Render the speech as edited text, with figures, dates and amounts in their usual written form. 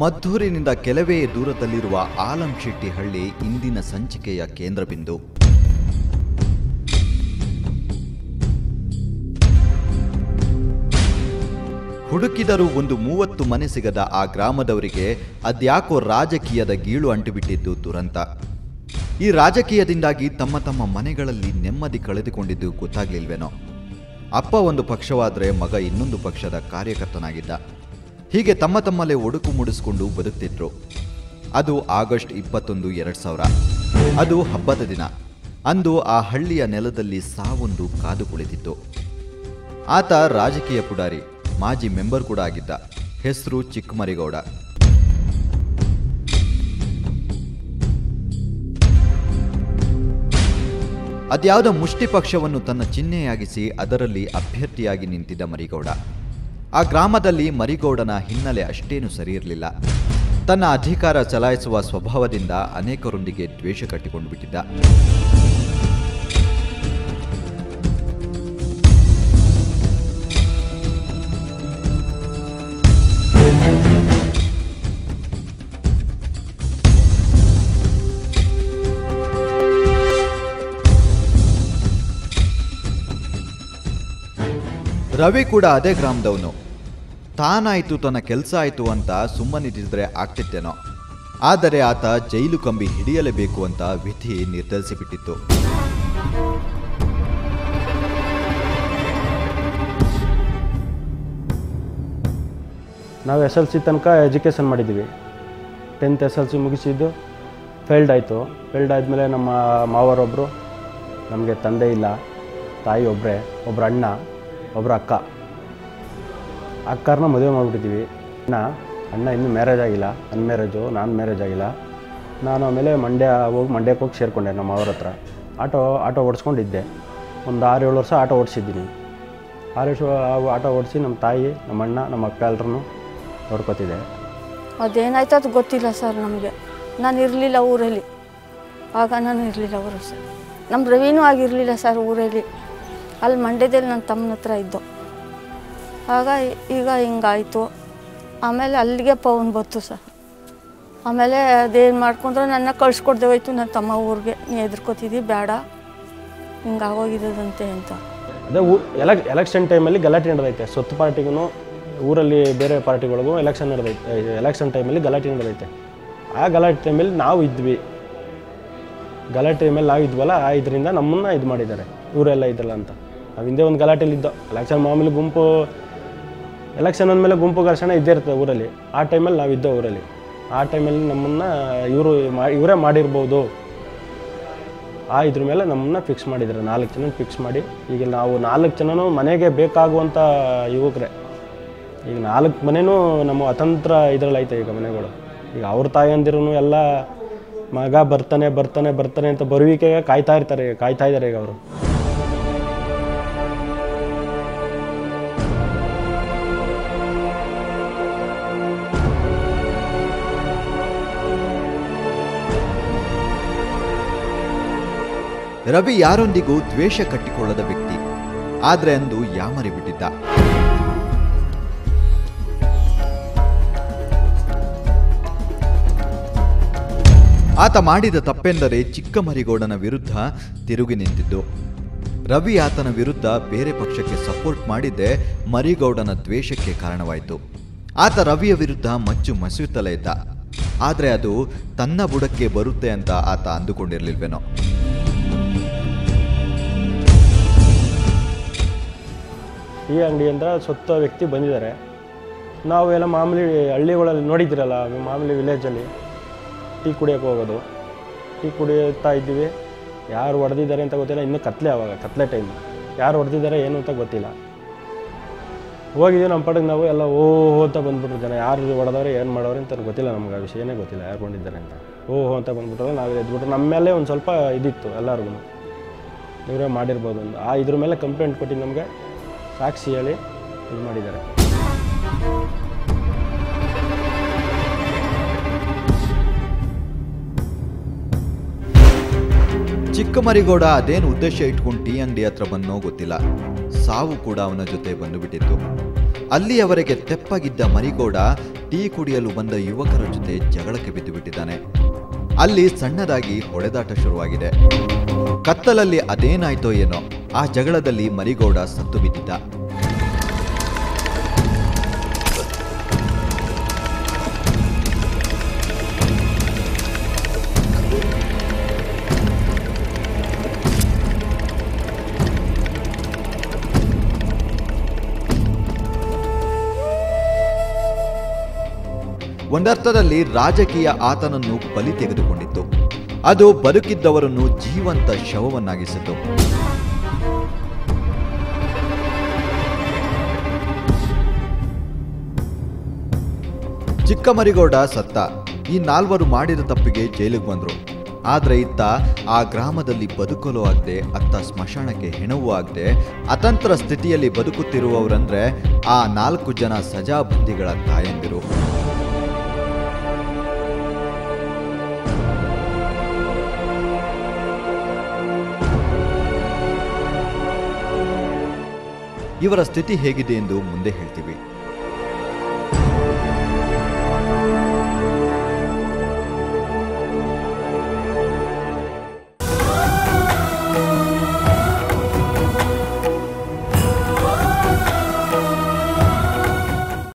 ಮದ್ದೂರಿನಿಂದ ಕೆಲವೇ ದೂರದಲ್ಲಿರುವ ಆಲಂಶೆಟ್ಟಿಹಳ್ಳಿ ಇಂದಿನ ಸಂಚಿಕೆಯ ಕೇಂದ್ರಬಿಂದು. ಹುಡುಕಿದರೂ ಒಂದು 30 ಮನೆ ಸಿಗದ ಆ ಗ್ರಾಮದವರಿಗೆ ಅದ್ಯಾಕೋ ರಾಜಕೀಯದ ಗೀಳು ಅಂಟಿಬಿಟ್ಟಿದ್ದು ದುರಂತ. ಈ ರಾಜಕೀಯದಿಂದಾಗಿ ತಮ್ಮ ತಮ್ಮ ಮನೆಗಳಲ್ಲಿ ನೆಮ್ಮದಿ ಕಳೆದುಕೊಂಡಿದ್ದು ಗೊತ್ತಾಗ್ಲಿಲ್ವೇನೋ. ಅಪ್ಪ ಒಂದು ಪಕ್ಷವಾದರೆ ಮಗ ಇನ್ನೊಂದು ಪಕ್ಷದ ಕಾರ್ಯಕರ್ತನಾಗಿದ್ದ. ಹೀಗೆ ತಮ್ಮ ತಮ್ಮಲ್ಲೇ ಒಡುಕು ಮುಡಿಸ್ಕೊಂಡು ಬದುಕ್ತಿದ್ರು. ಅದು ಆಗಸ್ಟ್ 21, 2000. ಅದು ಹಬ್ಬದ ದಿನ. ಅಂದು ಆ ಹಳ್ಳಿಯ ನೆಲದಲ್ಲಿ ಸಾವೊಂದು ಕಾದು ಕುಳಿತಿತ್ತು. ಆತ ರಾಜಕೀಯ ಪುಡಾರಿ, ಮಾಜಿ ಮೆಂಬರ್ ಕೂಡ ಆಗಿದ್ದ. ಹೆಸರು ಚಿಕ್ಕಮರಿಗೌಡ. ಅದ್ಯಾವುದೋ ಮುಷ್ಟಿ ಪಕ್ಷವನ್ನು ತನ್ನ ಚಿಹ್ನೆಯಾಗಿಸಿ ಅದರಲ್ಲಿ ಅಭ್ಯರ್ಥಿಯಾಗಿ ನಿಂತಿದ್ದ ಮರಿಗೌಡ. ಆ ಗ್ರಾಮದಲ್ಲಿ ಮರಿಗೌಡನ ಹಿನ್ನೆಲೆ ಅಷ್ಟೇನು ಸರಿಯಿರಲಿಲ್ಲ. ತನ್ನ ಅಧಿಕಾರ ಚಲಾಯಿಸುವ ಸ್ವಭಾವದಿಂದ ಅನೇಕರೊಂದಿಗೆ ದ್ವೇಷ ಕಟ್ಟಿಕೊಂಡು ಬಿಟ್ಟಿದ್ದ. ರವಿ ಕೂಡ ಅದೇ ಗ್ರಾಮದವನು. ತಾನಾಯಿತು ತನ್ನ ಕೆಲಸ ಆಯಿತು ಅಂತ ಸುಮ್ಮನಿದ್ದರೆ ಆಗ್ತಿತ್ತೇನೋ. ಆದರೆ ಆತ ಜೈಲು ಕಂಬಿ ಹಿಡಿಯಲೇಬೇಕು ಅಂತ ವಿಧಿ ನಿರ್ಧರಿಸಿಬಿಟ್ಟಿತ್ತು. ನಾವು SLC ತನಕ ಎಜುಕೇಷನ್ ಮಾಡಿದ್ದೀವಿ. 10th SLC ಮುಗಿಸಿದ್ದು ಫೇಲ್ಡ್ ಆಯಿತು. ಫೇಲ್ಡ್ ಆದಮೇಲೆ ನಮ್ಮ ಮಾವರೊಬ್ಬರು, ನಮಗೆ ತಂದೆ ಇಲ್ಲ, ತಾಯಿ ಒಬ್ಬರು ಅಣ್ಣ, ಒಬ್ಬರು ಅಕ್ಕರನ್ನ ಮದುವೆ ಮಾಡಿಬಿಟ್ಟಿದ್ದೀವಿ. ಅಣ್ಣ ಇನ್ನೂ ಮ್ಯಾರೇಜ್ ಆಗಿಲ್ಲ, ಅನ್ಮ್ಯಾರೇಜು, ನಾನು ಮ್ಯಾರೇಜ್ ಆಗಿಲ್ಲ. ನಾನು ಆಮೇಲೆ ಮಂಡ್ಯಕ್ಕೆ ಹೋಗಿ ಸೇರಿಕೊಂಡೆ ನಮ್ಮ ಅವ್ರ ಹತ್ರ. ಆಟೋ ಓಡಿಸ್ಕೊಂಡಿದ್ದೆ. ಒಂದು 6-7 ವರ್ಷ ಆಟೋ ಓಡಿಸಿದ್ದೀನಿ. 6 ವರ್ಷ ಆಟೋ ಓಡಿಸಿ ನಮ್ಮ ತಾಯಿ, ನಮ್ಮ ಅಣ್ಣ, ನಮ್ಮ ಅಕ್ಕ ಎಲ್ಲರೂ ನೋಡ್ಕೊತಿದ್ದೆ. ಅದೇನಾಯ್ತು ಅದು ಗೊತ್ತಿಲ್ಲ ಸರ್ ನಮಗೆ. ನಾನು ಇರಲಿಲ್ಲ ಊರಲ್ಲಿ. ಆಗ ನಾನು ಇರಲಿಲ್ಲ ಊರು ಸರ್. ನಮ್ಮ ರವಿನೂ ಆಗಿರಲಿಲ್ಲ ಸರ್ ಊರಲ್ಲಿ. ಅಲ್ಲಿ ಮಂಡ್ಯದಲ್ಲಿ ನನ್ನ ತಮ್ಮನ ಹತ್ರ ಇದ್ದು. ಆಗ ಈಗ ಹಿಂಗಾಯಿತು. ಆಮೇಲೆ ಅಲ್ಲಿಗೆ ಪವನ್ ಬಂತು ಸರ್. ಆಮೇಲೆ ಅದೇನು ಮಾಡ್ಕೊಂಡ್ರೆ ನನ್ನ ಕಳ್ಸ್ಕೊಡ್ದೆ ಹೋಯ್ತು ನನ್ನ ತಮ್ಮ ಊರಿಗೆ. ನೀ ಹೆದರ್ಕೋತಿದ್ದಿ, ಬೇಡ, ಹಿಂಗಾಗೋಗಿದ್ದದಂತೆ ಅಂತ. ಅದೇ ಎಲೆಕ್ಷನ್ ಟೈಮಲ್ಲಿ ಗಲಾಟೆ ನಡೆದೈತೆ. ಸ್ವತ್ತು ಪಾರ್ಟಿಗೂ ಊರಲ್ಲಿ ಬೇರೆ ಪಾರ್ಟಿಗಳಿಗೂ ಎಲೆಕ್ಷನ್ ನಡೆದೈತೆ. ಎಲೆಕ್ಷನ್ ಟೈಮಲ್ಲಿ ಗಲಾಟೆ ನಡೆದೈತೆ. ಆ ಗಲಾಟೆ ಟೈಮಲ್ಲಿ ನಾವು ಇದ್ವಿ. ಗಲಾಟೆ ಟೈಮಲ್ಲಿ ನಾವು ಇದ್ವಲ್ಲ, ಇದರಿಂದ ನಮ್ಮನ್ನು ಇದು ಮಾಡಿದ್ದಾರೆ, ಇವರೆಲ್ಲ ಇದ್ರಲ್ಲ ಅಂತ. ನಾವು ಹಿಂದೆ ಒಂದು ಗಲಾಟೆಲಿದ್ದೋ. ಎಲೆಕ್ಷನ್ ಮಾಮೂಲಿ ಎಲೆಕ್ಷನ್ ಅಂದಮೇಲೆ ಗುಂಪು ಘರ್ಷಣೆ ಇದ್ದೇ ಇರ್ತದೆ ಊರಲ್ಲಿ. ಆ ಟೈಮಲ್ಲಿ ನಾವು ಇದ್ದೋ ಊರಲ್ಲಿ. ಆ ಟೈಮಲ್ಲಿ ನಮ್ಮನ್ನು ಇವರೇ ಮಾಡಿರ್ಬೋದು. ಇದ್ರ ಮೇಲೆ ನಮ್ಮನ್ನು ಫಿಕ್ಸ್ ಮಾಡಿದ್ದಾರೆ. 4 ಜನ ಫಿಕ್ಸ್ ಮಾಡಿ ಈಗ ನಾವು 4 ಜನನೂ ಮನೆಗೆ ಬೇಕಾಗುವಂಥ ಯುವಕರೇ. ಈಗ 4 ಮನೆಯೂ ನಮ್ಮ ಅತಂತ್ರ ಇದರಲ್ಲಿ ಐತೆ ಈಗ ಮನೆಗಳು. ಈಗ ಅವ್ರ ತಾಯಂದಿರೂ ಎಲ್ಲ ಮಗ ಬರ್ತಾನೆ ಅಂತ ಬರುವಿಕೆಗೆ ಕಾಯ್ತಾ ಇದ್ದಾರೆ ಈಗ ಅವರು. ರವಿ ಯಾರೊಂದಿಗೂ ದ್ವೇಷ ಕಟ್ಟಿಕೊಳ್ಳದ ವ್ಯಕ್ತಿ. ಆದರೆ ಅಂದು ಯಾಮರಿ ಬಿಟ್ಟಿದ್ದ. ಆತ ಮಾಡಿದ ತಪ್ಪೆಂದರೆ ಚಿಕ್ಕಮರಿಗೌಡನ ವಿರುದ್ಧ ತಿರುಗಿ ನಿಂತಿದ್ದು. ರವಿ ಆತನ ವಿರುದ್ಧ ಬೇರೆ ಪಕ್ಷಕ್ಕೆ ಸಪೋರ್ಟ್ ಮಾಡಿದ್ದೇ ಮರಿಗೌಡನ ದ್ವೇಷಕ್ಕೆ ಕಾರಣವಾಯಿತು. ಆತ ರವಿಯ ವಿರುದ್ಧ ಮಚ್ಚು ಮಸುತ್ತಲೇ ಇದ್ದ. ಆದರೆ ಅದು ತನ್ನ ಬುಡಕ್ಕೆ ಬರುತ್ತೆ ಅಂತ ಆತ ಅಂದುಕೊಂಡಿರಲಿಲ್ವೇನೋ. ಈ ಅಂಗಡಿ ಅಂದ್ರೆ ಸ್ವತ್ತು ವ್ಯಕ್ತಿ ಬಂದಿದ್ದಾರೆ. ನಾವು ಎಲ್ಲ ಮಾಮೂಲಿ ಹಳ್ಳಿಗಳಲ್ಲಿ ನೋಡಿದ್ದೀರಲ್ಲ, ಮಾಮೂಲಿ ವಿಲೇಜಲ್ಲಿ ಟೀ ಕುಡಿಯೋಕೆ ಹೋಗೋದು. ಟೀ ಕುಡಿಯುತ್ತಾ ಇದ್ದೀವಿ. ಯಾರು ಹೊಡೆದಿದ್ದಾರೆ ಅಂತ ಗೊತ್ತಿಲ್ಲ. ಇನ್ನೂ ಕತ್ಲೆ ಟೈಮ್. ಯಾರು ಹೊಡೆದಿದ್ದಾರೆ ಏನು ಅಂತ ಗೊತ್ತಿಲ್ಲ. ಹೋಗಿದ್ದೀವಿ ನಮ್ಮ ಪಡೆಗೆ. ನಾವು ಎಲ್ಲ ಓಹೋ ಅಂತ ಬಂದ್ಬಿಟ್ರು ಜನ. ಯಾರು ಹೊಡೆದವ್ರೆ, ಏನು ಮಾಡೋರು ಅಂತ ಗೊತ್ತಿಲ್ಲ ನಮ್ಗೆ. ಆ ವಿಷಯನೇ ಗೊತ್ತಿಲ್ಲ ಯಾರು ಕೊಂಡಿದ್ದಾರೆ ಅಂತ. ಓಹೋ ಅಂತ ಬಂದ್ಬಿಟ್ರೆ ನಾವು ಎದ್ಬಿಟ್ರು. ನಮ್ಮ ಮೇಲೆ ಒಂದು ಸ್ವಲ್ಪ ಇದಿತ್ತು ಎಲ್ಲರಿಗೂ, ಇವರೇ ಮಾಡಿರ್ಬೋದು ಅಂತ. ಇದ್ರ ಮೇಲೆ ಕಂಪ್ಲೇಂಟ್ ಕೊಟ್ಟು ನಮಗೆ ಸಾಕ್ಷಿ ಹೇಳಿ ಇದು ಮಾಡಿದ್ದಾರೆ. ಚಿಕ್ಕಮರಿಗೌಡ ಅದೇನು ಉದ್ದೇಶ ಇಟ್ಕೊಂಡು ಟೀ ಅಂಗಡಿ ಹತ್ರ ಬಂದನೋ ಗೊತ್ತಿಲ್ಲ. ಸಾವು ಕೂಡ ಅವನ ಜೊತೆ ಬಂದುಬಿಟ್ಟಿತ್ತು. ಅಲ್ಲಿಯವರೆಗೆ ತೆಪ್ಪಗಿದ್ದ ಮರಿಗೌಡ ಟೀ ಕುಡಿಯಲು ಬಂದ ಯುವಕರ ಜೊತೆ ಜಗಳಕ್ಕೆ ಬಿದ್ದು ಬಿಟ್ಟಿದ್ದಾನೆ. ಅಲ್ಲಿ ಸಣ್ಣದಾಗಿ ಹೊಡೆದಾಟ ಶುರುವಾಗಿದೆ. ಕತ್ತಲಲ್ಲಿ ಅದೇನಾಯ್ತೋ ಏನೋ ಆ ಜಗಳದಲ್ಲಿ ಮರಿಗೌಡ ಸತ್ತು ಬಿದ್ದಿದ್ದ. ಒಂದರ್ಥದಲ್ಲಿ ರಾಜಕೀಯ ಆತನನ್ನು ಬಲಿ ತೆಗೆದುಕೊಂಡಿತ್ತು. ಅದು ಬದುಕಿದ್ದವರನ್ನು ಜೀವಂತ ಶವವನ್ನಾಗಿಸಿತು. ಚಿಕ್ಕ ಮರಿಗೌಡ ಸತ್ತ. ಈ 4 ಮಾಡಿದ ತಪ್ಪಿಗೆ ಜೈಲಿಗೆ ಬಂದ್ರು. ಆದ್ರೆ ಇತ್ತ ಆ ಗ್ರಾಮದಲ್ಲಿ ಬದುಕಲು ಆಗದೆ, ಅತ್ತ ಸ್ಮಶಾನಕ್ಕೆ ಹೆಣವೂ ಆಗದೆ ಅತಂತ್ರ ಸ್ಥಿತಿಯಲ್ಲಿ ಬದುಕುತ್ತಿರುವವರಂದ್ರೆ ಆ 4 ಜನ ಸಜಾಬಂದಿಗಳ ತಾಯಂದಿರು. ಇವರ ಸ್ಥಿತಿ ಹೇಗಿದೆ ಎಂದು ಮುಂದೆ ಹೇಳ್ತೀವಿ.